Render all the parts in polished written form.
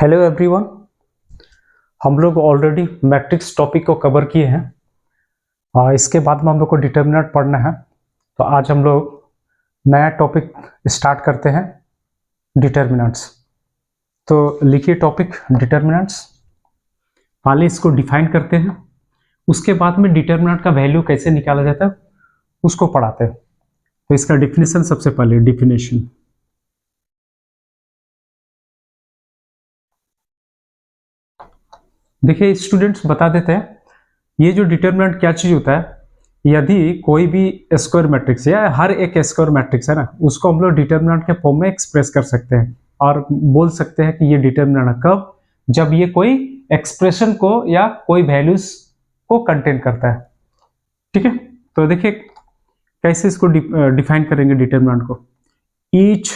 Hello everyone. हम लोग already matrix topic को कवर किए हैं। इसके बाद में हम लोग को डिटर्मिनेंट पढ़ना है। तो आज हम लोग नया टॉपिक स्टार्ट करते हैं, डिटर्मिनेंट्स। तो लिखिए टॉपिक डिटर्मिनेंट्स। पहले इसको डिफाइन करते हैं, उसके बाद में डिटर्मिनेंट का वैल्यू कैसे निकाला जाता है उसको पढ़ाते हैं। तो इसका डिफिनेशन सबसे पहले डिफिनेशन। देखिए स्टूडेंट्स बता देते हैं, ये जो डिटर्मिनेंट क्या चीज होता है, यदि कोई भी स्क्वायर मैट्रिक्स या हर एक स्क्वायर मैट्रिक्स है ना, उसको हम लोग डिटर्मिनेंट के फॉर्म में एक्सप्रेस कर सकते हैं और बोल सकते हैं कि ये डिटर्मिनेंट है। कब? जब ये कोई एक्सप्रेशन को या कोई वैल्यूज को कंटेन करता है। ठीक है, तो देखिए कैसे इसको डिफाइन करेंगे डिटर्मिनेंट को। Each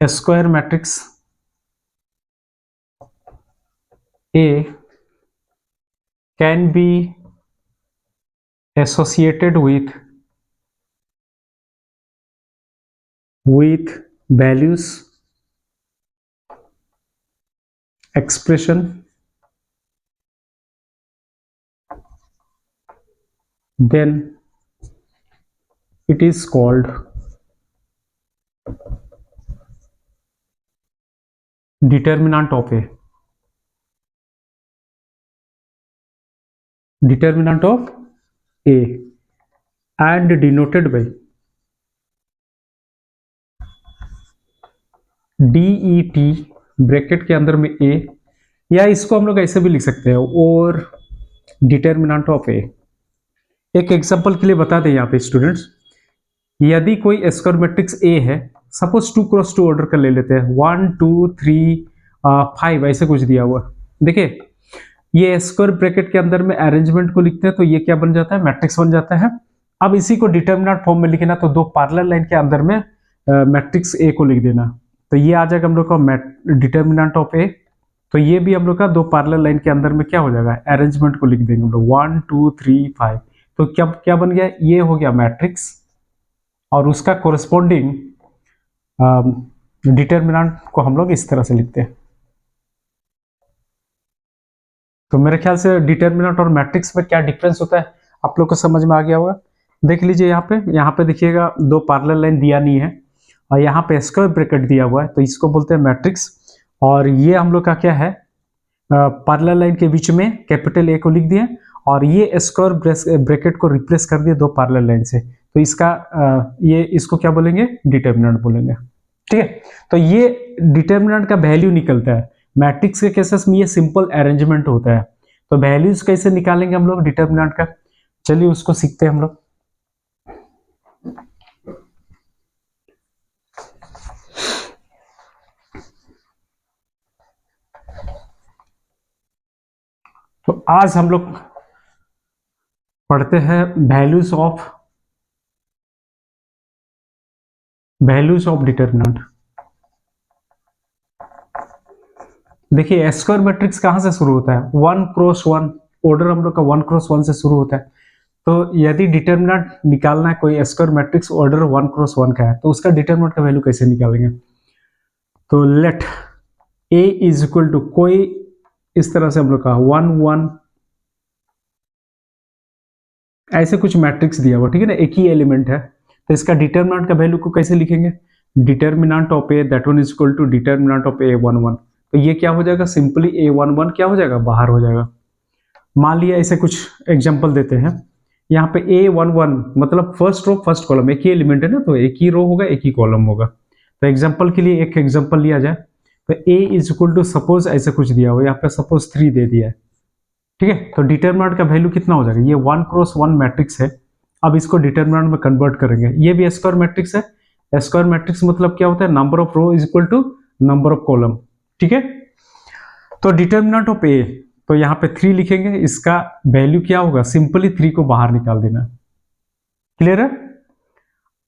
square matrix A can be associated with values expression, then it is called determinant of A. Determinant of A and denoted by DET bracket के अंदर में A, या इसको हम लोग ऐसे भी लिख सकते हैं और डिटर्मिनेंट ऑफ ए। एक एग्जांपल के लिए बता दें यहाँ पे स्टूडेंट्स, यदि कोई स्क्वायर मैट्रिक्स ए है, सपोज 2x2 ऑर्डर कर ले लेते हैं, 1 2 3 5 ऐसे कुछ दिया हुआ। देखिए ये स्क्वायर ब्रैकेट के अंदर में अरेंजमेंट को लिखते हैं तो ये क्या बन जाता है, मैट्रिक्स बन जाता है। अब इसी को डिटर्मिनेंट फॉर्म में लिखना तो दो पैरेलल लाइन के अंदर में मैट्रिक्स ए को लिख देना, तो ये आ जाएगा हम लोग का डिटर्मिनेंट ऑफ ए। तो ये भी हम लोग का दो पैरेलल लाइन के अंदर में क्या हो जाएगा, अरेंजमेंट को लिख देंगे हम लोग 1 2 3 5। तो क्या क्या बन गया, ये हो गया मैट्रिक्स और उसका कोरस्पॉन्डिंग डिटर्मिनेंट को हम लोग इस तरह से लिखते हैं। तो मेरे ख्याल से डिटर्मिनेंट और मैट्रिक्स में क्या डिफरेंस होता है आप लोग को समझ में आ गया होगा। देख लीजिए यहाँ पे देखिएगा दो पैरेलल लाइन दिया नहीं है और यहाँ पे स्क्वायर ब्रैकेट दिया हुआ है, तो इसको बोलते हैं मैट्रिक्स। और ये हम लोग का क्या है, पैरेलल लाइन के बीच में कैपिटल ए को लिख दिए और ये स्क्वायर ब्रैकेट को रिप्लेस कर दिए दो पैरेलल लाइन से, तो इसका ये इसको क्या बोलेंगे, डिटर्मिनेंट बोलेंगे। ठीक है, तो ये डिटर्मिनेंट का वैल्यू निकलता है। मैट्रिक्स के केसेस में ये सिंपल अरेंजमेंट होता है। तो वैल्यूज कैसे निकालेंगे हम लोग डिटर्मिनेंट का, चलिए उसको सीखते हैं हम लोग। तो आज हम लोग पढ़ते हैं वैल्यूज ऑफ डिटर्मिनेंट। देखिए स्क्वायर मैट्रिक्स कहां से शुरू होता है, 1 क्रॉस 1 ऑर्डर हम लोग का 1 क्रॉस 1 से शुरू होता है। तो यदि डिटर्मिनेंट निकालना है कोई स्क्वायर मैट्रिक्स ऑर्डर 1 क्रॉस 1 का है, तो उसका डिटर्मिनेंट का वैल्यू कैसे निकालेंगे। तो let A is equal to कोई इस तरह से हम लोग का 1 1 ऐसे कुछ मैट्रिक्स दिया हुआ, ठीक है ना, एक ही एलिमेंट है। तो इसका डिटर्मिनेंट का वैल्यू को कैसे लिखेंगे, determinant of A that one is equal to determinant of A 1 1। तो ये क्या हो जाएगा, सिंपली ए 1 1 क्या हो जाएगा, बाहर हो जाएगा। मान लिया ऐसे कुछ एग्जांपल देते हैं, यहाँ पे ए 1 1 मतलब फर्स्ट रो फर्स्ट कॉलम, एक ही एलिमेंट है ना, तो एक ही रो होगा एक ही कॉलम होगा। तो एग्जांपल के लिए एक एग्जांपल लिया जाए, तो ए इज इक्वल टू सपोज ऐसे कुछ दिया हुआ, यहाँ पे सपोज 3 दे दिया है। ठीक है, तो डिटर्मिनेंट का वैल्यू कितना हो जाएगा, ये 1 क्रॉस 1 मैट्रिक्स है। अब इसको डिटर्मिनेंट में कन्वर्ट करेंगे, ये भी स्क्वायर मैट्रिक्स है। स्क्वायर मैट्रिक्स मतलब क्या होता है, number of row is equal to number of column. ठीक है, तो डिटर्मिनेंट ऑफ ए, तो यहाँ पे 3 लिखेंगे, इसका वैल्यू क्या होगा, सिंपली 3 को बाहर निकाल देना। क्लियर है।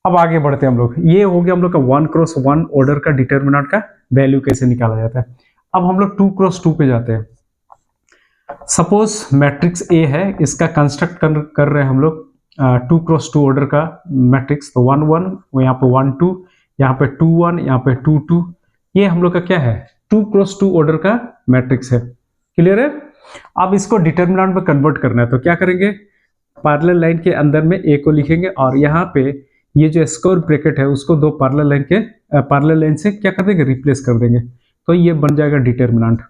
अब आगे बढ़ते हैं हम लोग, ये हो गया हम लोग का 1 क्रॉस 1 ऑर्डर का डिटर्मिनेंट का वैल्यू कैसे निकाला जाता है। अब हम लोग 2 क्रॉस 2 पे जाते हैं। सपोज मैट्रिक्स ए है, इसका कंस्ट्रक्ट कर रहे हैं हम लोग 2 क्रॉस 2 ऑर्डर का मैट्रिक्स। तो 1 1, यहाँ पे 1 2, यहाँ पे 2 1, यहाँ पे 2 2, ये हम लोग का क्या है, 2x2 ऑर्डर का मैट्रिक्स है। क्लियर है? अब इसको डिटर्मिनेंट में कन्वर्ट करना है, तो क्या करेंगे, पैरेलल लाइन के अंदर में ए को लिखेंगे और यहाँ पे ये जो स्क्वायर ब्रैकेट है उसको दो पैरेलल लाइन से क्या कर देंगे, रिप्लेस कर देंगे। तो ये बन जाएगा डिटर्मिनेंट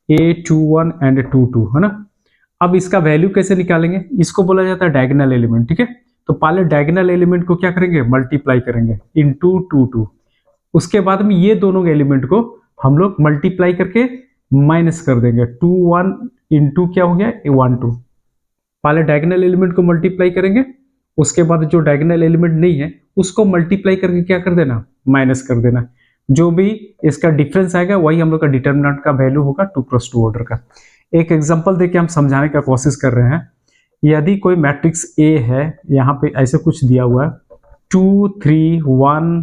A21 एंड A22, है ना। अब इसका वैल्यू कैसे निकालेंगे, इसको बोला जाता है डायगोनल एलिमेंट। ठीक है, तो पहले डायगोनल एलिमेंट को क्या करेंगे, मल्टीप्लाई करेंगे इनटू 2 उसके बाद में ये दोनों एलिमेंट को हम लोग मल्टीप्लाई करके माइनस कर देंगे। 2 1 इंटू क्या हो गया, 1 2। पहले डायगोनल एलिमेंट को मल्टीप्लाई करेंगे, उसके बाद जो डायगोनल एलिमेंट नहीं है उसको मल्टीप्लाई करके क्या कर देना, माइनस कर देना। जो भी इसका डिफरेंस आएगा वही हम लोग का डिटर्मिनेंट का वैल्यू होगा 2x2 ऑर्डर का। एक एग्जांपल देके हम समझाने का कोशिश कर रहे हैं। यदि कोई मैट्रिक्स ए है, यहाँ पे ऐसे कुछ दिया हुआ है 2 3 1,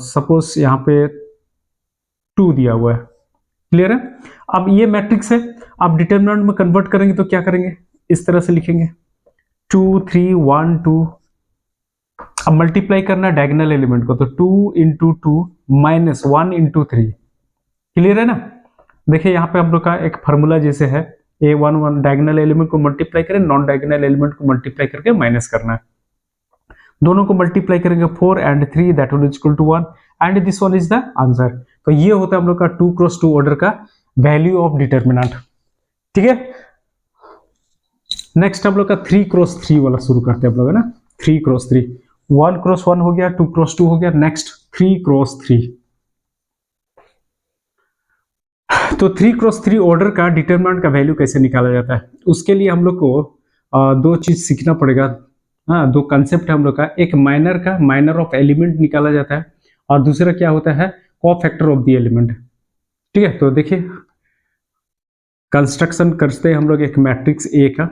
सपोज यहाँ पे 2 दिया हुआ है। क्लियर है? अब ये मैट्रिक्स है, आप डिटर्मिनेंट में कन्वर्ट करेंगे तो क्या करेंगे, इस तरह से लिखेंगे 2 3 1 2। अब मल्टीप्लाई करना है डायगोनल एलिमेंट को, तो 2 इंटू 2 माइनस 1 इंटू 3। क्लियर है ना? देखिए यहाँ पे हम लोग का एक फार्मूला जैसे है, A11 डायगोनल एलिमेंट को मल्टीप्लाई करें, नॉन डायगोनल एलिमेंट को मल्टीप्लाई करके माइनस करना है। दोनों को मल्टीप्लाई करेंगे 4 and 3 that will equal to 1 and this one is the answer. तो ये होता है हम लोग का 2x2 ऑर्डर का वैल्यू ऑफ डिटर्मिनेंट। ठीक है, नेक्स्ट हम लोग का 3x3 वाला शुरू करते हैं हम लोग, है ना। 3x3, 1x1 हो गया, 2x2 हो गया, नेक्स्ट 3x3। तो 3x3 ऑर्डर का डिटर्मिनेंट का वैल्यू कैसे निकाला जाता है, उसके लिए हम लोग को दो चीज सीखना पड़ेगा। हाँ, दो कंसेप्ट है हम लोग का, एक माइनर ऑफ एलिमेंट निकाला जाता है और दूसरा क्या होता है, कोफैक्टर ऑफ द एलिमेंट। ठीक है, तो देखिए कंस्ट्रक्शन करते हैं हम लोग एक मैट्रिक्स ए का।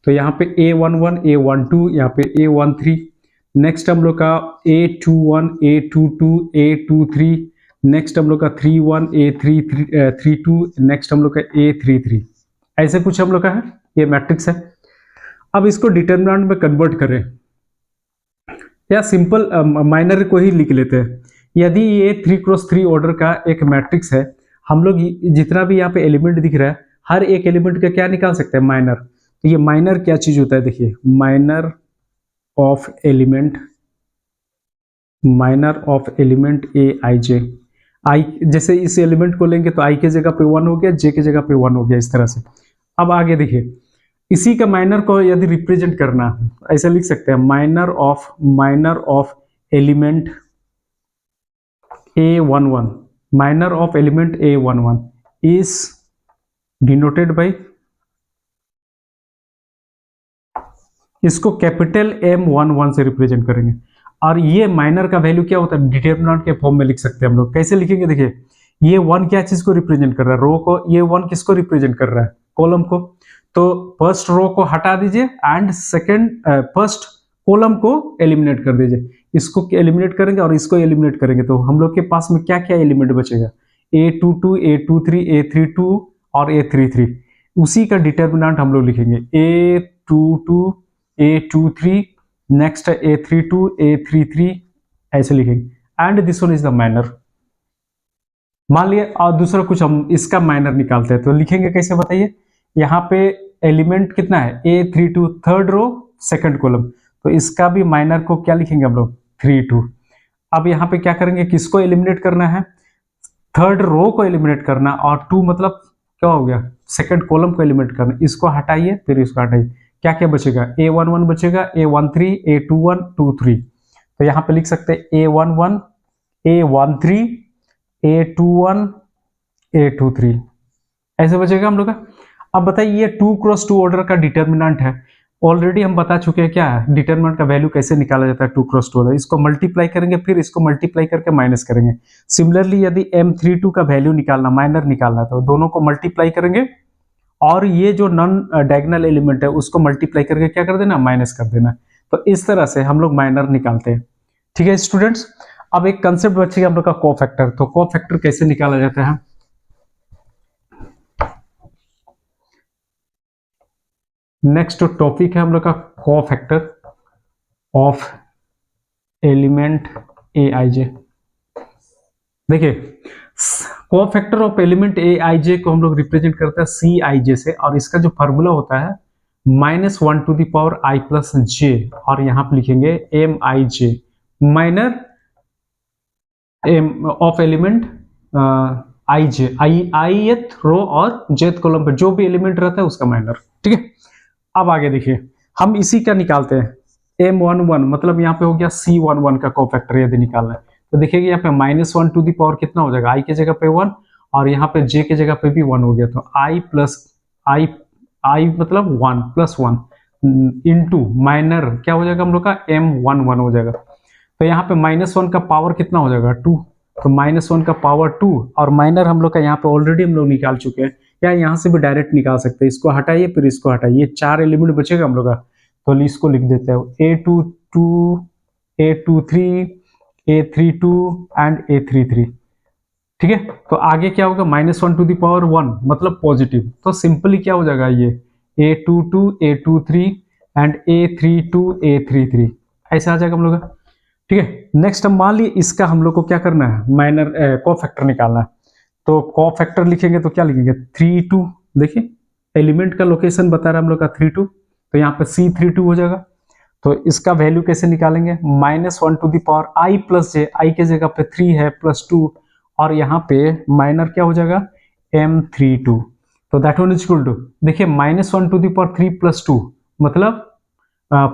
तो यहाँ पे A11 A12, यहाँ पे A13, नेक्स्ट हम लोग का A21 A22 A23, नेक्स्ट हम लोग का 31 A32, नेक्स्ट हम लोग का A33। ऐसे कुछ हम लोग का है, ये मैट्रिक्स है। अब इसको डिटर्मिनेंट में कन्वर्ट करें या सिंपल माइनर को ही लिख लेते हैं। यदि ये 3x3 ऑर्डर का एक मैट्रिक्स है, हम लोग जितना भी यहाँ पे एलिमेंट दिख रहा है हर एक एलिमेंट का क्या निकाल सकते हैं, माइनर। तो ये माइनर क्या चीज होता है, देखिए माइनर ऑफ एलिमेंट ए आई जे। आई जैसे इस एलिमेंट को लेंगे तो आई के जगह पे 1 हो गया, जे के जगह पे 1 हो गया, इस तरह से। अब आगे देखिए, इसी का माइनर को यदि रिप्रेजेंट करना ऐसा लिख सकते हैं, minor of element A11, minor of element A11 is denoted by, इसको कैपिटल M11 से रिप्रेजेंट करेंगे। और ये माइनर का वैल्यू क्या होता है, डिटर्मिनेंट के फॉर्म में लिख सकते हैं हम लोग। कैसे लिखेंगे, देखिए ये 1 क्या चीज को रिप्रेजेंट कर रहा है, रो को। ये 1 किसको रिप्रेजेंट कर रहा है, कॉलम को। तो फर्स्ट रो को हटा दीजिए एंड सेकंड फर्स्ट कॉलम को एलिमिनेट कर दीजिए। इसको एलिमिनेट करेंगे और इसको एलिमिनेट करेंगे तो हम लोग के पास में क्या क्या एलिमेंट बचेगा, A22 A23 A32 और A33। उसी का डिटर्मिनेंट हम लोग लिखेंगे A22 A23, next A32 A33, ऐसे लिखेंगे and this one is the minor. मान लिया और दूसरा कुछ हम इसका माइनर निकालते हैं, तो लिखेंगे कैसे बताइए। यहाँ पे एलिमेंट कितना है, A32 third row second column, तो इसका भी माइनर को क्या लिखेंगे हम लोग, 32। अब यहाँ पे क्या करेंगे, किसको एलिमिनेट करना है, थर्ड रो को एलिमिनेट करना, और 2 मतलब क्या हो गया, सेकंड कॉलम को एलिमिनेट करना। इसको हटाइए फिर इसको हटाइए, क्या क्या बचेगा, A11 बचेगा, A13 A21 23। तो यहाँ पे लिख सकते हैं A11 A13 A21 A23, ऐसे बचेगा हम लोग का। अब बताइए ये 2x2 ऑर्डर का डिटर्मिनेंट है, ऑलरेडी हम बता चुके हैं क्या है, डिटर्मिनेंट का वैल्यू कैसे निकाला जाता है 2x2 ऑर्डर। इसको मल्टीप्लाई करेंगे फिर इसको मल्टीप्लाई करके माइनस करेंगे। सिमिलरली यदि M32 का वैल्यू निकालना, माइनर निकालना, तो दोनों को मल्टीप्लाई करेंगे और ये जो नॉन डायगोनल एलिमेंट है उसको मल्टीप्लाई करके क्या कर देना, माइनस कर देना। तो इस तरह से हम लोग माइनर निकालते हैं। ठीक है स्टूडेंट्स, अब एक कंसेप्ट बचेगा हम लोग का कोफैक्टर। तो कोफैक्टर कैसे निकाला जाता है, नेक्स्ट टॉपिक है हम लोग का कोफैक्टर ऑफ एलिमेंट ए आई जे। देखिए कोफैक्टर ऑफ एलिमेंट ए आई जे को हम लोग रिप्रेजेंट करते हैं सी आई जे से, और इसका जो फॉर्मूला होता है -1 to the power I plus J, और यहाँ पे लिखेंगे M I J, minor M of element I J, ith row और जेथ कॉलम पे जो भी एलिमेंट रहता है उसका माइनर। ठीक है, अब आगे देखिए हम इसी का निकालते हैं M11, मतलब यहाँ पे हो गया C11 का कोफैक्टर यदि निकालना है तो देखिए यहाँ पे -1 टू दी पावर कितना हो जाएगा, i की जगह पे 1 और यहाँ पे j की जगह पे भी 1 हो गया, तो i प्लस i मतलब 1 प्लस 1 इंटू माइनर क्या हो जाएगा हम लोग का M11 हो जाएगा। तो यहाँ पे -1 का पावर कितना हो जाएगा 2, तो -1 का पावर 2 और माइनर हम लोग का यहाँ पे ऑलरेडी हम लोग निकाल चुके हैं, या यहाँ से भी डायरेक्ट निकाल सकते हैं, इसको हटाइए फिर इसको हटाइए, 4 एलिमेंट बचेगा हम लोग का, तो इसको लिख देते हैं A22 A23 A32 and A33। ठीक है, तो आगे क्या होगा -1 टू द पावर 1 मतलब पॉजिटिव, तो सिंपली क्या हो जाएगा ये A22 A23 and A32 A33 ऐसा आ जाएगा हम लोग का। ठीक है, नेक्स्ट हम मान लिए इसका हम लोग को क्या करना है, माइनर कोफैक्टर निकालना है, तो कोफैक्टर लिखेंगे तो क्या लिखेंगे 32, देखिए एलिमेंट का लोकेशन बता रहा है हम लोग का 32, तो यहाँ पे C32 हो जाएगा। तो इसका वैल्यू कैसे निकालेंगे, -1 to the power i plus J, I के जगह पे 3 है प्लस 2 और यहाँ पे माइनर क्या हो जाएगा M32, तो that one is equal to, देखिए -1 टू द पावर 3 प्लस 2 मतलब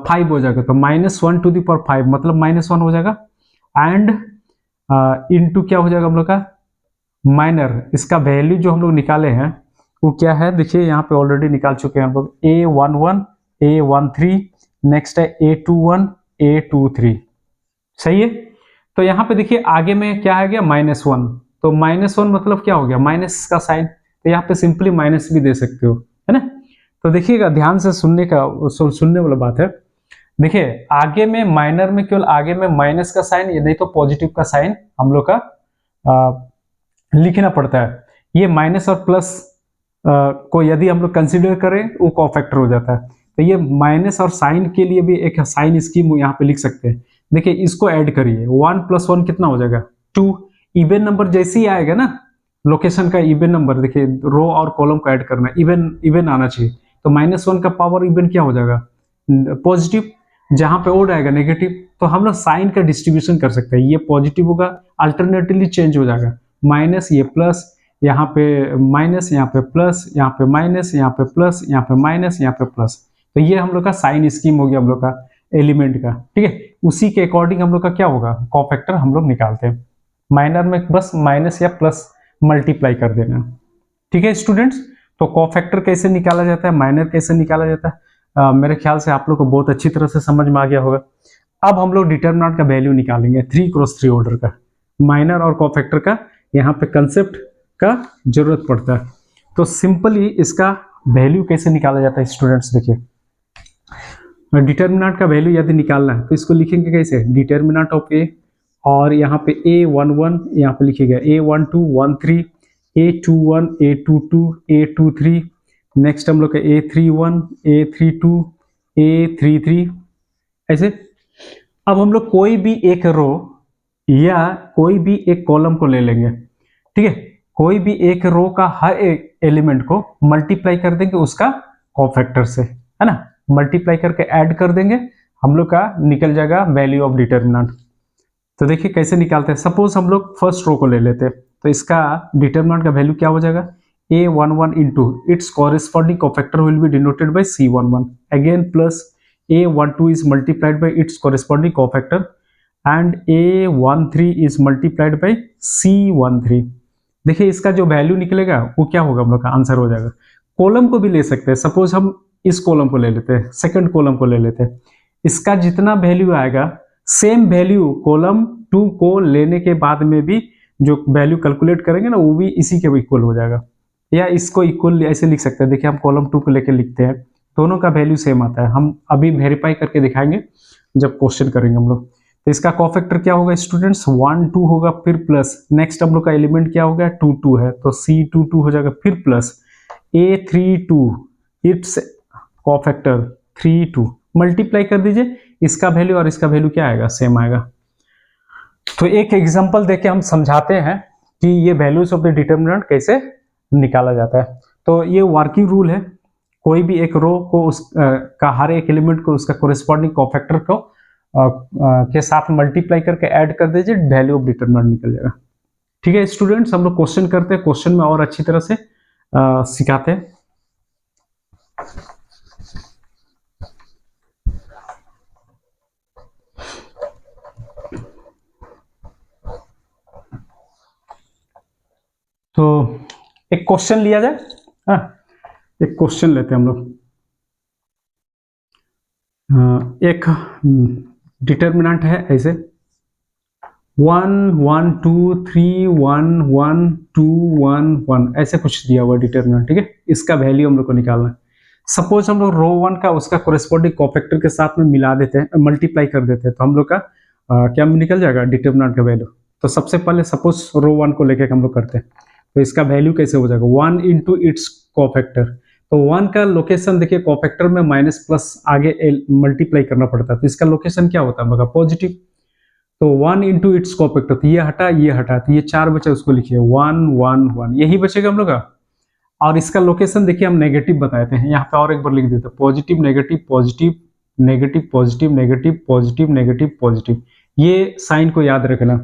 5 हो जाएगा, तो -1 टू द पावर 5 मतलब -1 हो जाएगा एंड इनटू क्या हो जाएगा हम लोग का माइनर, इसका वैल्यू जो हम लोग निकाले हैं वो क्या है, देखिए यहाँ पे ऑलरेडी निकाल चुके हैं हम लोग A11 A13, नेक्स्ट है A21 A23, सही है। तो यहाँ पे देखिए आगे में क्या आ गया -1, तो -1 मतलब क्या हो गया माइनस का साइन, तो यहाँ पे सिंपली माइनस भी दे सकते हो, है ना। तो देखिएगा ध्यान से सुनने वाला बात है, देखिए आगे में माइनर में केवल आगे में माइनस का साइन या नहीं तो पॉजिटिव का साइन हम लोग का लिखना पड़ता है, ये माइनस और प्लस को यदि हम लोग कंसीडर करें वो कोफैक्टर हो जाता है, तो ये माइनस और साइन के लिए भी एक साइन स्कीम यहाँ पे लिख सकते हैं। देखिए इसको ऐड करिए 1 + 1 कितना हो जाएगा 2, इवन नंबर जैसे ही आएगा ना लोकेशन का इवन नंबर, देखिए रो और कॉलम को ऐड करना इवन इवन आना चाहिए, तो -1 का पावर इवन क्या हो जाएगा पॉजिटिव, जहां पे ओड आएगा नेगेटिव, तो हम लोग साइन का डिस्ट्रीब्यूशन कर सकते हैं, ये पॉजिटिव होगा अल्टरनेटिवली चेंज हो जाएगा, माइनस ये प्लस, यहाँ पे माइनस, यहाँ पे प्लस, यहाँ पे माइनस, यहाँ पे प्लस, यहाँ पे माइनस, यहाँ पे प्लस, तो ये हम लोग का साइन स्कीम हो गया हम लोग का एलिमेंट का। ठीक है, उसी के अकॉर्डिंग हम लोग का क्या होगा कोफैक्टर हम लोग निकालते हैं, माइनर में बस माइनस या प्लस मल्टीप्लाई कर देना। ठीक है स्टूडेंट्स, तो कोफैक्टर कैसे निकाला जाता है, माइनर कैसे निकाला जाता है, मेरे ख्याल से आप लोग को बहुत अच्छी तरह से समझ में आ गया होगा। अब हम लोग डिटरमिनेंट का वैल्यू निकालेंगे 3x3 ऑर्डर का, माइनर और कोफैक्टर का यहाँ पे कंसेप्ट का जरूरत पड़ता है, तो सिंपली इसका वैल्यू कैसे निकाला जाता है स्टूडेंट्स, देखिए डिटरमिनेंट का वैल्यू यदि निकालना है तो इसको लिखेंगे कैसे, डिटरमिनेंट ऑफ ए, और यहाँ पे A11 यहाँ पे लिखिएगा A12 13 A21 A22 A23, next हम लोग का A31 A32 A33 ऐसे। अब हम लोग कोई भी एक रो या कोई भी एक कॉलम को ले लेंगे, ठीक है, कोई भी एक रो का हर एक एलिमेंट को मल्टीप्लाई कर देंगे उसका कोफैक्टर से, है ना, मल्टीप्लाई करके ऐड कर देंगे, हम लोग का निकल जाएगा वैल्यू ऑफ डिटरमिनेंट। तो देखिए कैसे निकालते हैं, सपोज हम लोग फर्स्ट रो को ले लेते हैं, तो इसका डिटरमिनेंट का वैल्यू क्या हो जाएगा A11 into its corresponding cofactor will be denoted by C11 again plus A12 is multiplied by it's corresponding cofactor and A13 is multiplied by C13। देखिए इसका जो वैल्यू निकलेगा वो क्या होगा हम लोग का आंसर हो जाएगा। कॉलम को भी ले सकते हैं, सपोज हम इस कॉलम को ले लेते हैं, सेकंड कॉलम को ले लेते हैं, इसका जितना वैल्यू आएगा सेम वैल्यू कॉलम 2 को लेने के बाद में भी जो वैल्यू कैलकुलेट करेंगे ना वो भी इसी के इक्वल हो जाएगा, या इसको इक्वल ऐसे लिख सकते हैं, देखिए हम कॉलम 2 को लेकर लिखते हैं, दोनों का वैल्यू सेम आता है, हम अभी वेरीफाई करके दिखाएंगे जब क्वेश्चन करेंगे हम लोग। तो इसका कोफैक्टर क्या होगा स्टूडेंट्स 1 2 होगा, फिर प्लस नेक्स्ट हम लोग का एलिमेंट क्या हो गया 2 2 है तो C22 हो जाएगा, फिर plus A32 it's cofactor 3 2 multiply कर दीजिए, इसका वैल्यू और इसका वैल्यू क्या आएगा सेम आएगा, तो एक एग्जांपल देके हम समझाते हैं कि ये वैल्यूज ऑफ द डिटर्मिनेंट कैसे निकाला जाता है। तो ये वर्किंग रूल है, कोई भी एक रो को का हर एक एलिमेंट को उसका कोरिस्पॉन्डिंग कोफैक्टर को के साथ मल्टीप्लाई करके ऐड कर दीजिए, वैल्यू ऑफ डिटर्मिनेंट निकल जाएगा। ठीक है स्टूडेंट्स, हम लोग क्वेश्चन करते हैं, क्वेश्चन में और अच्छी तरह से सिखाते हैं। तो एक क्वेश्चन लिया जाए, हाँ एक क्वेश्चन लेते हैं हम लोग। एक डिटर्मिनेंट है ऐसे 1 1 2 3 1 1 2 1 1 ऐसे कुछ दिया हुआ डिटर्मिनेंट। ठीक है, इसका वैल्यू हम लोग को निकालना है। सपोज हम लोग रो 1 का उसका कोरिस्पॉन्डिंग कोफैक्टर के साथ में मिला देते हैं, मल्टीप्लाई कर देते हैं, तो हम लोग का क्या निकल जाएगा डिटर्मिनेंट का वैल्यू। तो सबसे पहले सपोज रो 1 को लेकर हम लोग करते हैं, तो इसका वैल्यू कैसे हो जाएगा 1 इंटू इट्स कोफैक्टर। तो 1 का लोकेशन देखिए, कोफैक्टर में माइनस प्लस आगे मल्टीप्लाई करना पड़ता है, तो इसका लोकेशन क्या होता है हम लोग का पॉजिटिव। तो 1 इंटू इट्स कोफैक्टर, तो ये हटा, तो ये 4 बचा, उसको लिखिए 1 1 1, यही बचेगा हम लोग का। और इसका लोकेशन देखिए हम नेगेटिव बताते हैं, यहाँ पे और एक बार लिख देते हैं positive negative positive negative positive negative positive negative positive. ये साइन को याद रखना,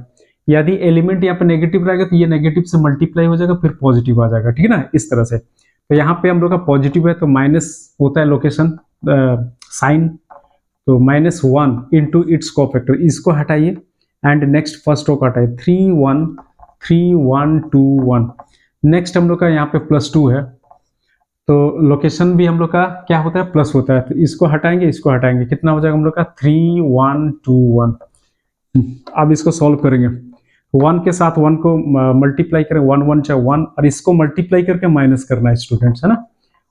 यदि एलिमेंट यहाँ पे नेगेटिव रहेगा तो ये नेगेटिव से मल्टीप्लाई हो जाएगा, फिर पॉजिटिव आ जाएगा। ठीक है ना, इस तरह से। तो यहाँ पे हम लोग का पॉजिटिव है तो माइनस होता है लोकेशन साइन, तो -1 इंटू इट्स कोफैक्टर, इसको हटाइए एंड नेक्स्ट फर्स्ट रो को हटाइए 3 1 3 1 2 1। नेक्स्ट हम लोग का यहाँ पे +2 है, तो लोकेशन भी हम लोग का क्या होता है प्लस होता है, तो इसको हटाएंगे, कितना हो जाएगा हम लोग का 3 1 2 1। अब इसको सॉल्व करेंगे, 1 के साथ 1 को मल्टीप्लाई करें, 1 1 जा 1, और इसको मल्टीप्लाई करके माइनस करना है स्टूडेंट्स, है ना।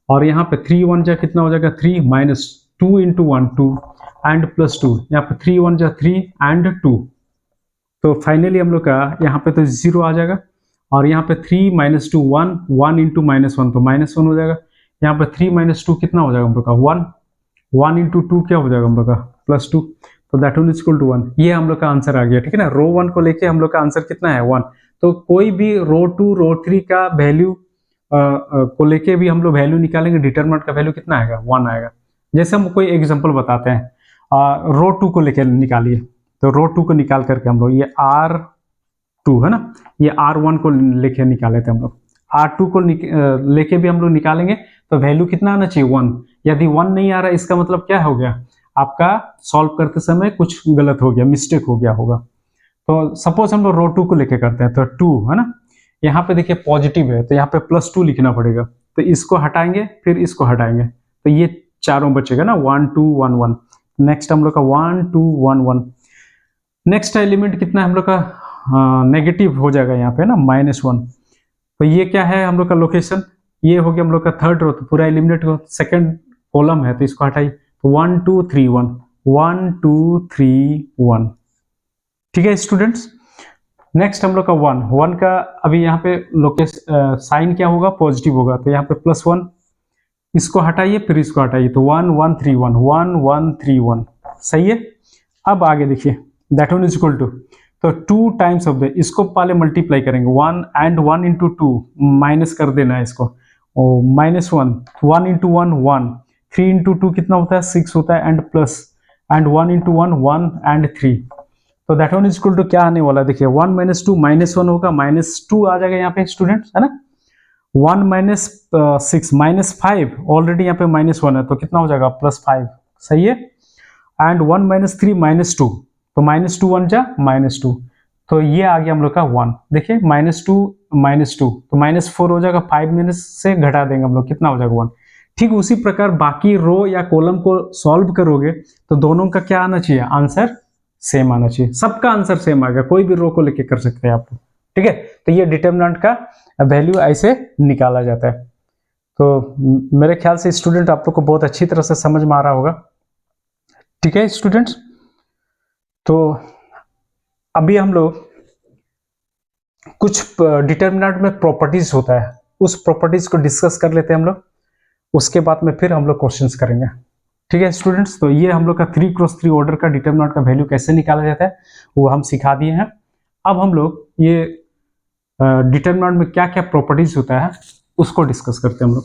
और यहाँ पे 3 1 जा कितना हो जाएगा 3 माइनस 2 इंटू 1 2 एंड +2, यहाँ पे 3 1 जा 3 एंड 2। तो फाइनली हम लोग का यहाँ पे तो 0 आ जाएगा, और यहाँ पे 3 - 2 1 1 इंटू -1 तो -1 हो जाएगा। यहाँ पे 3 - 2 कितना हो जाएगा हम लोग का 1 1 इंटू 2 क्या हो जाएगा हम लोग का +2, तो दैट वन इक्वल टू 1। ये हम लोग का आंसर आ गया। ठीक है ना, रो 1 को लेके हम लोग का आंसर कितना है 1। तो कोई भी रो 2 रो 3 का वैल्यू को लेके भी हम लोग वैल्यू निकालेंगे, डिटरमिनेंट का वैल्यू कितना आएगा 1 आएगा। जैसे हम कोई एग्जांपल बताते हैं, रो 2 को लेके निकालिए, तो रो 2 को निकाल करके हम लोग ये R2 है ना, ये R1 को लेके निकाले थे हम लोग, R2 को लेके भी हम लोग निकालेंगे, तो वैल्यू कितना आना चाहिए 1। यदि 1 नहीं आ रहा, इसका मतलब क्या हो गया, आपका सॉल्व करते समय कुछ गलत हो गया, मिस्टेक हो गया होगा। तो सपोज हम लोग रो 2 को लेके करते हैं, तो 2 है ना, यहाँ पे देखिए पॉजिटिव है, तो यहाँ पे +2 लिखना पड़ेगा, तो इसको हटाएंगे फिर इसको हटाएंगे, तो ये चारों बचेगा ना 1 2 1 1। नेक्स्ट हम लोग का 1 2 1 1। नेक्स्ट एलिमेंट कितना है हम लोग का नेगेटिव हो जाएगा यहाँ पे ना -1, तो ये क्या है हम लोग का लोकेशन, ये हो गया हम लोग का थर्ड रो, तो पूरा एलिमिनेट हो। सेकंड कॉलम है तो इसको हटाइए, तो 1 2 3 1 1 2 3 1। ठीक है स्टूडेंट्स, नेक्स्ट हम लोग का 1 का अभी यहाँ पे लोकेशन साइन क्या होगा पॉजिटिव होगा, तो यहाँ पे +1, इसको हटाइए फिर इसको हटाइए, तो 1 1 3 1 1 1 3 1। सही है। अब आगे देखिए that one is equal to, तो 2 टाइम्स ऑफ द, इसको पहले मल्टीप्लाई करेंगे 1 एंड 1 इंटू 2, माइनस कर देना है इसको, -1 1 इंटू 1 1 3 इंटू 2 कितना होता है 6 होता है, and plus and 1 into 1 1 and 3, तो that one is equal to क्या आने वाला है देखिए 1 - 2 -1 होगा, -2 आ जाएगा यहाँ पे स्टूडेंट्स, है ना। 1 - 6 -5, ऑलरेडी यहाँ पे -1 है, तो कितना हो जाएगा +5। सही है। एंड 1 - 3 -2, तो -2 1 जा -2, तो ये आ गया हम लोग का 1। देखिए -2 -2 तो -4 हो जाएगा, 5 में से घटा देंगे हम लोग, कितना हो जाएगा 1। ठीक उसी प्रकार बाकी रो या कॉलम को सॉल्व करोगे तो दोनों का क्या आना चाहिए, आंसर सेम आना चाहिए, सबका आंसर सेम आएगा, कोई भी रो को लेके कर सकते हैं आप। ठीक है, तो ये डिटर्मिनेंट का वैल्यू ऐसे निकाला जाता है। तो मेरे ख्याल से स्टूडेंट आप लोग को बहुत अच्छी तरह से समझ में आ रहा होगा। ठीक है स्टूडेंट्स, तो अभी हम लोग कुछ डिटर्मिनेंट में प्रॉपर्टीज होता है, उस प्रॉपर्टीज को डिस्कस कर लेते हैं हम लोग, उसके बाद में फिर हम लोग क्वेश्चंस करेंगे। ठीक है स्टूडेंट्स, तो ये हम लोग का 3x3 ऑर्डर का डिटरमिनेंट का वैल्यू कैसे निकाला जाता है वो हम सिखा दिए हैं। अब हम लोग ये डिटरमिनेंट में क्या क्या प्रॉपर्टीज होता है उसको डिस्कस करते हैं हम लोग।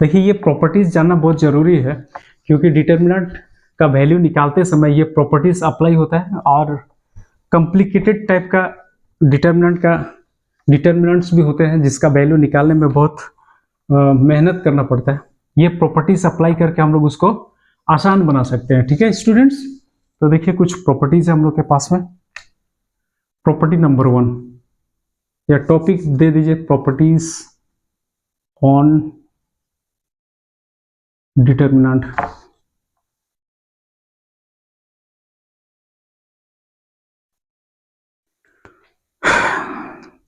देखिए ये प्रॉपर्टीज जानना बहुत जरूरी है, क्योंकि डिटरमिनेंट का वैल्यू निकालते समय ये प्रॉपर्टीज अप्लाई होता है, और कॉम्प्लिकेटेड टाइप का डिटरमिनेंट्स भी होते हैं जिसका वैल्यू निकालने में बहुत मेहनत करना पड़ता है। ये प्रॉपर्टीज अप्लाई करके हम लोग उसको आसान बना सकते हैं। ठीक है स्टूडेंट्स, तो देखिए कुछ प्रॉपर्टीज है हम लोग के पास में। प्रॉपर्टी नंबर 1 या टॉपिक दे दीजिए, प्रॉपर्टीज ऑन डिटरमिनेंट।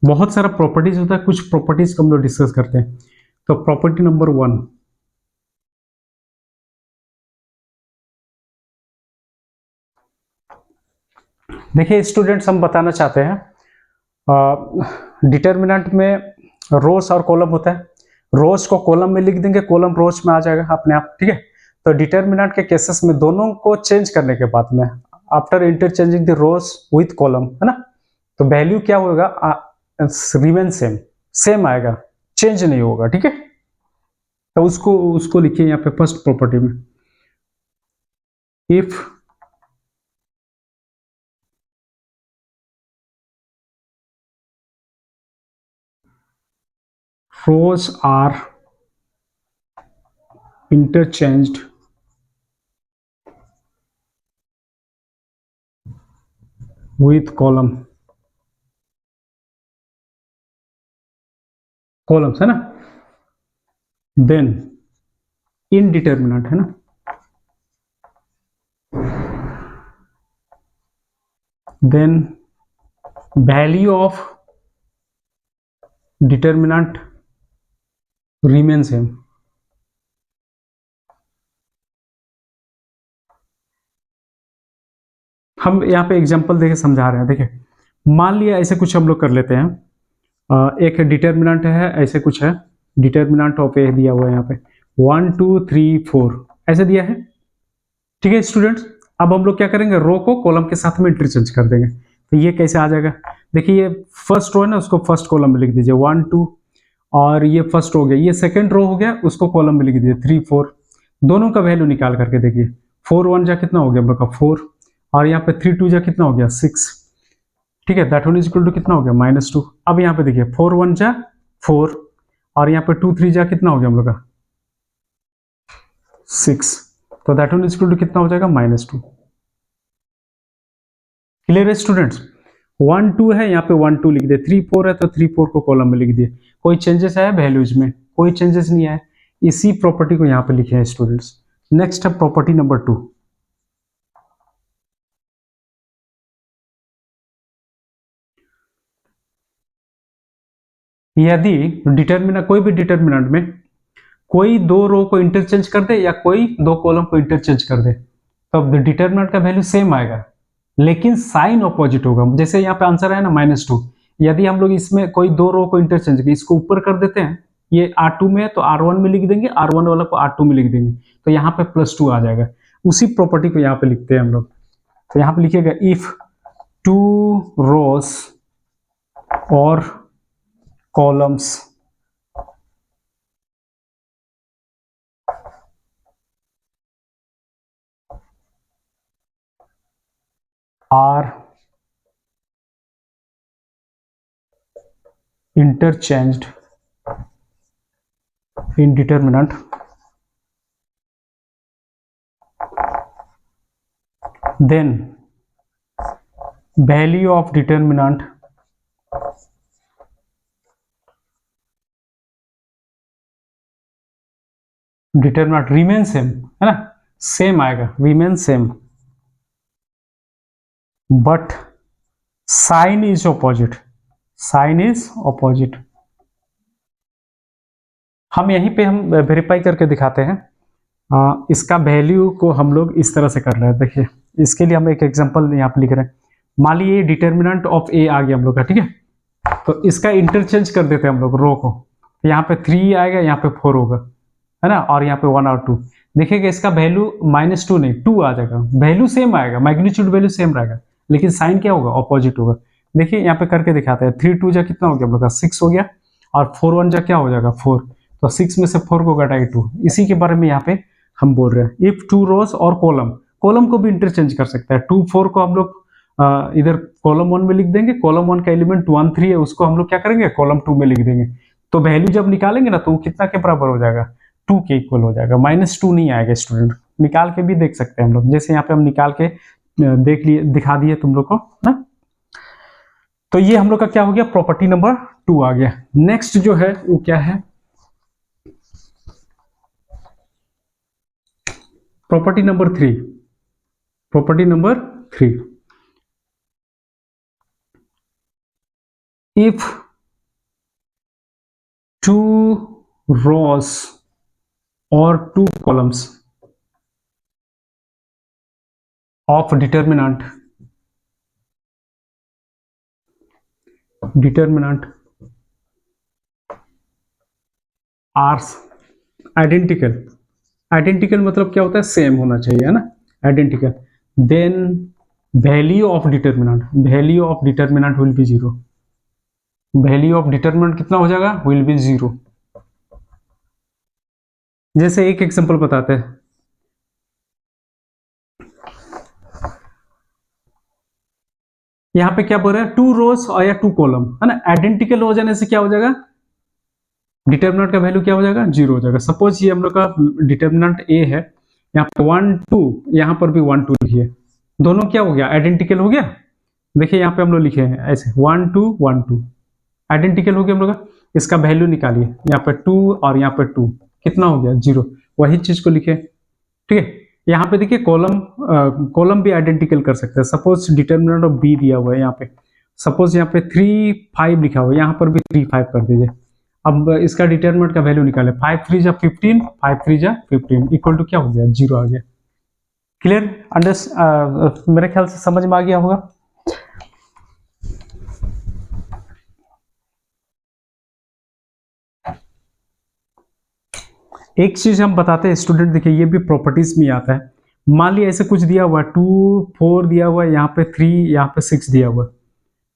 बहुत सारा प्रॉपर्टीज होता है, कुछ प्रॉपर्टीज को हम लोग डिस्कस करते हैं। तो प्रॉपर्टी नंबर 1, देखिए स्टूडेंट्स हम बताना चाहते हैं डिटरमिनेंट में रोज और कॉलम होता है। रोज को कॉलम में लिख देंगे, कॉलम रोज में आ जाएगा अपने आप। ठीक है, तो डिटरमिनेंट के केसेस में दोनों को चेंज करने के बाद में, after interchanging the rows with column, है ना, तो वैल्यू क्या होगा, रिमेन सेम, सेम आएगा, चेंज नहीं होगा। ठीक है, तो उसको लिखिए यहाँ पे फर्स्ट प्रॉपर्टी में, if rows are interchanged with columns, है ना, then indeterminate, है ना, then value of determinant remains same। हम यहाँ पे एग्जांपल देके समझा रहे हैं। देखिए मान लिया ऐसे कुछ हम लोग कर लेते हैं, एक डिटरमिनेंट है, ऐसे कुछ है, डिटरमिनेंट ऑफ ए दिया हुआ है यहाँ पे 1 2 3 4 ऐसे दिया है। ठीक है स्टूडेंट्स, अब हम लोग क्या करेंगे, रो को कॉलम के साथ में इंटरचेंज कर देंगे। तो ये कैसे आ जाएगा, देखिए ये फर्स्ट रो है ना, उसको फर्स्ट कॉलम में लिख दीजिए 1 2, और ये फर्स्ट हो गया, ये सेकंड रो हो गया, उसको कॉलम में लिख दीजिए 3 4। दोनों का वैल्यू निकाल करके देखिए, 4 1 जा कितना हो गया हम लोग का 4, और यहाँ पे 3 2 जा कितना हो गया 6। ठीक है, that one is equal to कितना हो गया -2। अब यहाँ पे देखिए 4 1 जा 4, और यहाँ पे 2 3 जा कितना हो गया हम लोग का 6, तो that one is equal to कितना हो जाएगा -2। क्लियर है स्टूडेंट्स, 1 2 है, यहाँ पे 1 2 लिख दिए, 3 4 है तो 3 4 को कॉलम में लिख दिए। कोई चेंजेस आया वैल्यूज में, कोई चेंजेस नहीं आया, इसी प्रॉपर्टी को यहाँ पे लिखे हैं स्टूडेंट्स। नेक्स्ट है प्रॉपर्टी नंबर 2, यदि डिटरमिनेंट, कोई भी डिटरमिनेंट में कोई दो रो को इंटरचेंज कर दे या कोई दो कॉलम को इंटरचेंज कर दे, तो अब डिटरमिनेंट का वैल्यू सेम आएगा, लेकिन साइन ऑपोजिट होगा। जैसे यहाँ पे आंसर है ना -2, यदि हम लोग इसमें कोई दो रो को इंटरचेंज कर, इसको ऊपर कर देते हैं, ये R2 में है तो R1 में लिख देंगे, R1 वाला को R2 में लिख देंगे, तो यहाँ पे +2 आ जाएगा। उसी प्रॉपर्टी को यहाँ पे लिखते हैं हम लोग। तो यहाँ पे लिखिएगा, इफ 2 रोज और columns are interchanged in determinant, then value of determinant remain same, है ना, सेम आएगा, remain same, but sign is opposite, sign is opposite। हम यहीं पे हम वेरीफाई करके दिखाते हैं। इसका वैल्यू को हम लोग इस तरह से कर रहे हैं। देखिए इसके लिए हम एक एग्जांपल यहाँ पे लिख रहे हैं। मान लीजिए डिटरमिनेंट ऑफ ए आ गया हम लोग का, ठीक है, तो इसका इंटरचेंज कर देते हैं हम लोग रो को, तो यहाँ पे 3 आएगा, यहाँ पे 4 होगा, है ना, और यहाँ पे 1 और 2। देखिएगा इसका वैल्यू -2 नहीं 2 आ जाएगा, वैल्यू सेम आएगा, मैग्नीट्यूड वैल्यू सेम रहेगा, लेकिन साइन क्या होगा, ऑपोजिट होगा। देखिए यहाँ पे करके दिखाते हैं, 3 2 जा कितना हो गया हम लोग का 6 हो गया, और 4 1 जा क्या हो जाएगा 4, तो 6 में से 4 को घटाए 2, इसी के बारे में यहाँ पे हम बोल रहे हैं। इफ 2 रोज और कॉलम, कॉलम को भी इंटरचेंज कर सकते हैं, 2 4 को हम लोग इधर कॉलम 1 में लिख देंगे, कॉलम 1 का एलिमेंट 1 3 है, उसको हम लोग क्या करेंगे कॉलम 2 में लिख देंगे, तो वैल्यू जब निकालेंगे ना तो वो कितना के बराबर हो जाएगा, 2 के इक्वल हो जाएगा, -2 नहीं आएगा स्टूडेंट, निकाल के भी देख सकते हैं हम लोग, जैसे यहाँ पे हम निकाल के देख लिए, दिखा दिए तुम लोग को ना। तो ये हम लोग का क्या हो गया, प्रॉपर्टी नंबर 2 आ गया। नेक्स्ट जो है वो क्या है, property number 3, property number 3, if 2 rows or 2 columns of determinant are identical, identical मतलब क्या होता है, सेम होना चाहिए, है ना, identical, then value of determinant will be 0, value of determinant कितना हो जाएगा, विल बी 0। जैसे एक एग्जांपल बताते हैं, यहाँ पे क्या बोल रहे हैं, 2 रोज और या 2 कॉलम, है ना, आइडेंटिकल हो जाने से क्या हो जाएगा, डिटर्मिनेंट का वैल्यू क्या हो जाएगा, 0 हो जाएगा। सपोज ये हम लोग का डिटर्मिनेंट a है, यहाँ पे 1 2, यहाँ पर भी 1 2 लिखिए, दोनों क्या हो गया, आइडेंटिकल हो गया। देखिए यहाँ पे हम लोग लिखे हैं ऐसे 1 2 1 2, आइडेंटिकल हो गया हम लोग का। इसका वैल्यू निकालिए, यहाँ पे 2 और यहाँ पे 2 कितना हो गया, 0, वही चीज को लिखे, ठीक है। यहाँ पे देखिए कॉलम भी आइडेंटिकल कर सकते हैं, सपोज डिटर्मिनेंट ऑफ बी दिया हुआ है यहाँ पे, सपोज यहाँ पे 3 5 लिखा हुआ है, यहाँ पर भी 3 5 कर दीजिए। अब इसका डिटर्मिनेंट का वैल्यू निकाले, 5 3 जा 15, 5 3 जा 15 इक्वल टू क्या हो गया, 0 आ गया। क्लियर, मेरे ख्याल से समझ में आ गया होगा। एक चीज हम बताते हैं स्टूडेंट, देखिए ये भी प्रॉपर्टीज में आता है। मान लिया ऐसे कुछ दिया हुआ है, 2 4 दिया हुआ है, यहाँ पे 3, यहाँ पे 6 दिया हुआ है,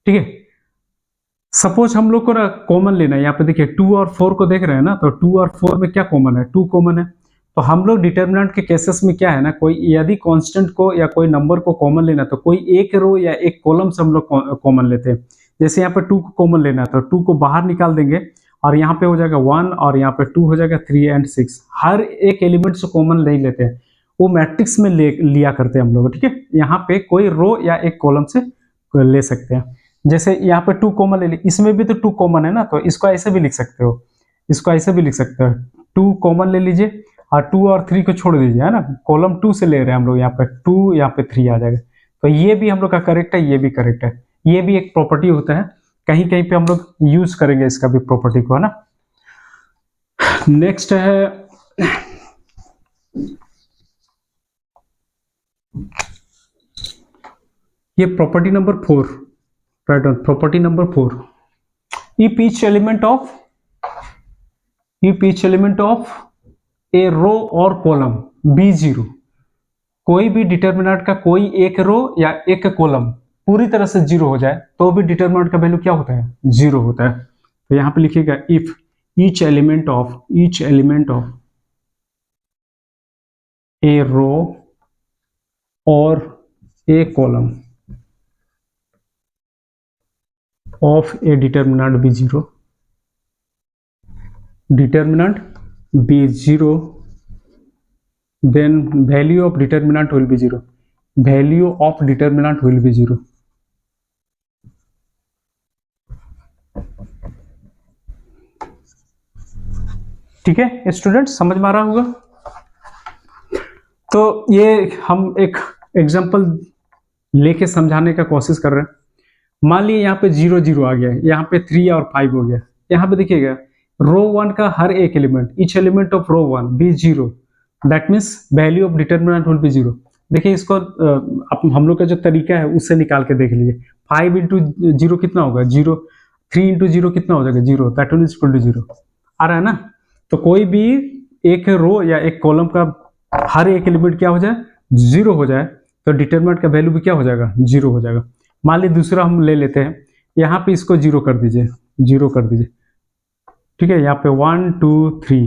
ठीक है। सपोज हम लोग को ना कॉमन लेना है, यहाँ पे देखिए 2 और 4 को देख रहे हैं ना, तो 2 और 4 में क्या कॉमन है, 2 कॉमन है। तो हम लोग डिटर्मिनेंट के केसेस में क्या है ना, कोई यदि कांस्टेंट को या कोई नंबर को कॉमन लेना, तो कोई एक रो या एक कॉलम से हम लोग कॉमन लेते हैं। जैसे यहाँ पे 2 को कॉमन लेना है, तो 2 को बाहर निकाल देंगे, और यहाँ पे हो जाएगा 1, और यहाँ पे 2 हो जाएगा 3 एंड 6। हर एक एलिमेंट से कॉमन नहीं लेते हैं, वो मैट्रिक्स में लिया करते हैं हम लोग, ठीक है। यहाँ पे कोई रो या एक कॉलम से ले सकते हैं। जैसे यहाँ पे 2 कॉमन ले ली, इसमें भी तो 2 कॉमन है ना, तो इसको ऐसे भी लिख सकते हो, इसको ऐसे भी लिख सकते हो, 2 कॉमन ले लीजिए और 2 और 3 को छोड़ दीजिए, है ना, कॉलम 2 से ले रहे हैं हम लोग, यहाँ पे 2 यहाँ पे 3 आ जाएगा। तो ये भी हम लोग का करेक्ट है, ये भी करेक्ट है, ये भी एक प्रॉपर्टी होता है, कहीं कहीं पे हम लोग यूज करेंगे इसका भी प्रॉपर्टी को, है ना। नेक्स्ट है ये property number 4, right on, property number 4, if each element of a row और कॉलम बी 0, कोई भी डिटर्मिनेंट का कोई एक रो या एक कॉलम पूरी तरह से 0 हो जाए, तो भी डिटर्मिनेंट का वैल्यू क्या होता है, 0 होता है। तो यहाँ पे लिखिएगा if each element of a row or a column of a determinant b0, then value of determinant will be 0, ठीक है स्टूडेंट, समझ में आ रहा होगा। तो ये हम एक एग्जांपल लेके समझाने का कोशिश कर रहे हैं। मान लीजिए यहाँ पे 0 0 आ गया, यहाँ पे 3 और 5 हो गया। यहाँ पे देखिएगा रो 1 का हर एक element, each element of row 1 be 0, that means value of determinant will be 0। देखिए इसको हम लोग का जो तरीका है उससे निकाल के देख लीजिए, 5 इंटू 0 कितना होगा, 0, 3 इंटू जीरो कितना हो जाएगा 0, that one is equal to 0। आ रहा है ना। तो कोई भी एक रो या एक कॉलम का हर एक एलिमेंट क्या हो जाए 0 हो जाए तो डिटरमिनेंट का वैल्यू भी क्या हो जाएगा 0 हो जाएगा। मान लीजिए दूसरा हम ले लेते हैं, यहाँ पे इसको 0 कर दीजिए, 0 कर दीजिए, ठीक है। यहाँ पे 1 2 3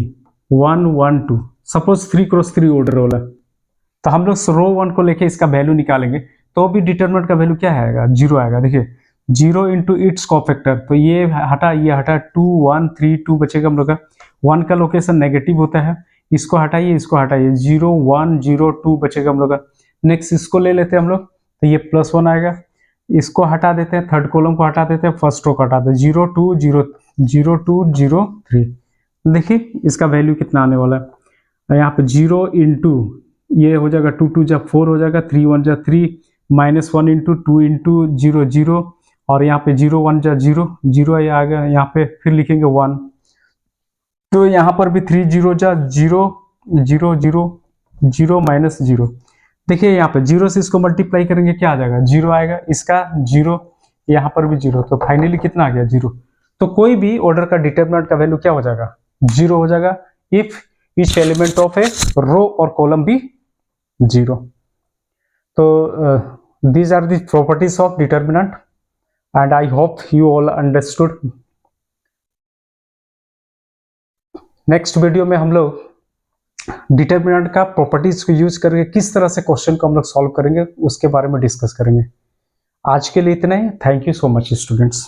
1 1 2, सपोज 3 क्रॉस 3 ऑर्डर वाला, तो हम लोग रो 1 को लेके इसका वैल्यू निकालेंगे तो भी डिटरमिनेंट का वैल्यू क्या आएगा 0 आएगा। देखिए 0 इंटू इट्स कोफैक्टर, तो ये हटा 2 1 3 2 बचेगा हम लोग का। 1 का लोकेशन नेगेटिव होता है, इसको हटाइए, इसको हटाइए, 0 1 0 2 बचेगा हम लोग का। नेक्स्ट इसको ले लेते हैं हम लोग, तो ये +1 आएगा। इसको हटा देते हैं, थर्ड कॉलम को हटा देते हैं, फर्स्ट रो को हटा देते हैं, 0 2 0 0 2 0 3। देखिए इसका वैल्यू कितना आने वाला है, यहाँ पे 0 इंटू ये हो जाएगा 2 2 जा 4 हो जाएगा, 3 1 जा 3, -1 इंटू 2 इंटू 0 0, और यहाँ पे 0 1 जा 0 0 आ गया। यहाँ पे फिर लिखेंगे 1, तो यहाँ पर भी 3 0 जा 0 0 0 0 -0। देखिए यहाँ पे 0 से इसको मल्टीप्लाई करेंगे क्या आ जाएगा 0 आएगा, इसका 0, यहाँ पर भी 0, तो फाइनली कितना आ गया 0। तो कोई भी ऑर्डर का डिटरमिनेंट का वैल्यू क्या हो जाएगा 0 हो जाएगा इफ ईच एलिमेंट ऑफ ए रो और कॉलम भी 0। तो these are the properties of determinant and I hope you all understood। Next video में हम लोग डिटरमिनेंट का प्रॉपर्टीज को यूज करके किस तरह से क्वेश्चन को हम लोग सॉल्व करेंगे उसके बारे में डिस्कस करेंगे। आज के लिए इतना ही। Thank you so much students.